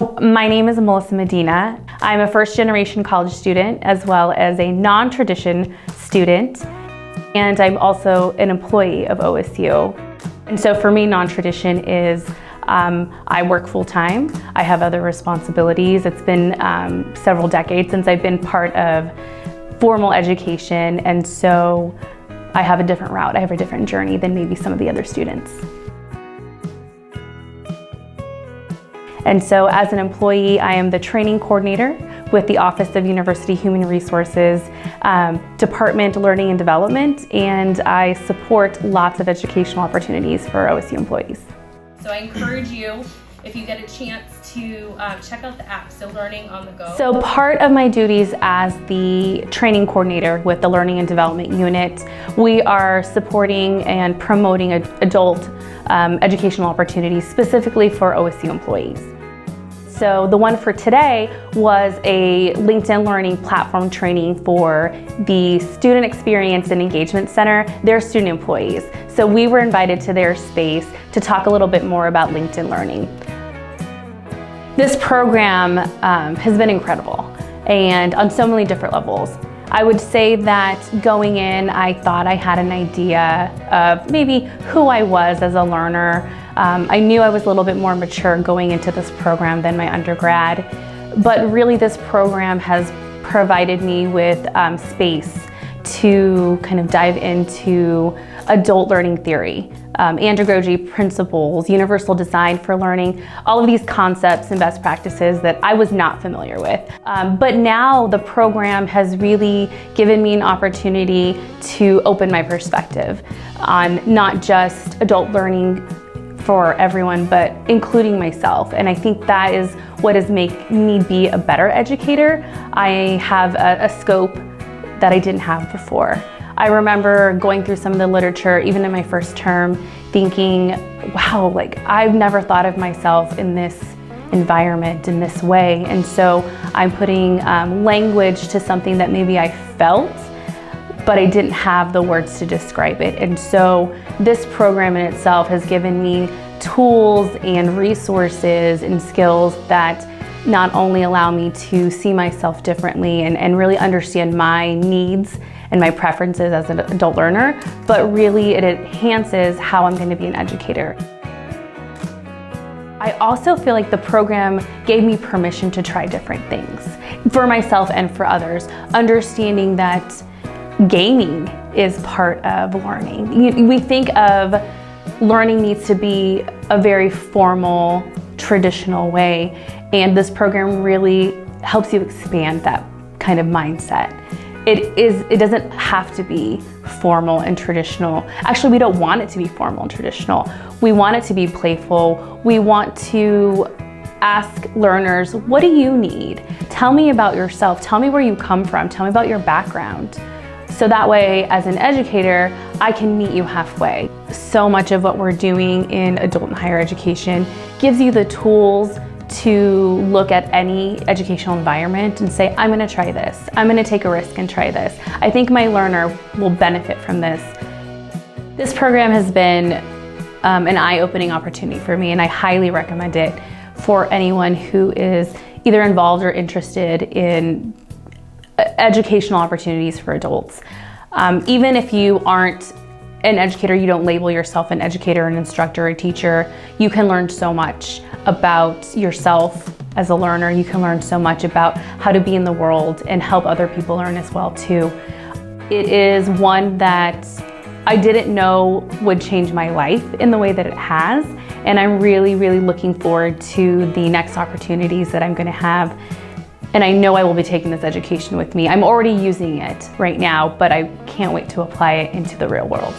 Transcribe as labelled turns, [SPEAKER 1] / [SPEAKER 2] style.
[SPEAKER 1] My name is Melissa Medina. I'm a first-generation college student as well as a non-tradition student, and I'm also an employee of OSU. And so for me, non-tradition is I work full-time. I have other responsibilities. It's been several decades since I've been part of formal education, and so I have a different route. I have a different journey than maybe some of the other students. And so as an employee, I am the training coordinator with the Office of University Human Resources, Department Learning and Development, and I support lots of educational opportunities for OSU employees.
[SPEAKER 2] So I encourage you, if you get a chance, to check out the app, so Learning on the Go.
[SPEAKER 1] So part of my duties as the training coordinator with the Learning and Development Unit, we are supporting and promoting adult educational opportunities specifically for OSU employees. So the one for today was a LinkedIn Learning platform training for the Student Experience and Engagement Center, their student employees. So we were invited to their space to talk a little bit more about LinkedIn Learning. This program has been incredible, and on so many different levels. I would say that going in, I thought I had an idea of maybe who I was as a learner. I knew I was a little bit more mature going into this program than my undergrad, but really this program has provided me with space to kind of dive into adult learning theory, andragogy principles, universal design for learning, all of these concepts and best practices that I was not familiar with. But now the program has really given me an opportunity to open my perspective on not just adult learning for everyone, but including myself. And I think that is what has made me be a better educator. I have a scope that I didn't have before. I remember going through some of the literature, even in my first term, thinking, wow, like I've never thought of myself in this environment, in this way. And so I'm putting language to something that maybe I felt, but I didn't have the words to describe it. And so this program in itself has given me tools and resources and skills that not only allow me to see myself differently and really understand my needs and my preferences as an adult learner, but really it enhances how I'm going to be an educator. I also feel like the program gave me permission to try different things for myself and for others, understanding that gaming is part of learning. We think of learning needs to be a very formal, traditional way, and this program really helps you expand that kind of mindset. It doesn't have to be formal and traditional. Actually, we don't want it to be formal and traditional. We want it to be playful. We want to ask learners, what do you need? Tell me about yourself. Tell me where you come from. Tell me about your background. So that way, as an educator, I can meet you halfway. So much of what we're doing in adult and higher education gives you the tools to look at any educational environment and say, I'm gonna try this. I'm gonna take a risk and try this. I think my learner will benefit from this. This program has been an eye-opening opportunity for me, and I highly recommend it for anyone who is either involved or interested in educational opportunities for adults. Even if you aren't an educator, you don't label yourself an educator, an instructor, a teacher, you can learn so much about yourself as a learner. You can learn so much about how to be in the world and help other people learn as well too. It is one that I didn't know would change my life in the way that it has, and I'm really, really looking forward to the next opportunities that I'm going to have. And I know I will be taking this education with me. I'm already using it right now, but I can't wait to apply it into the real world.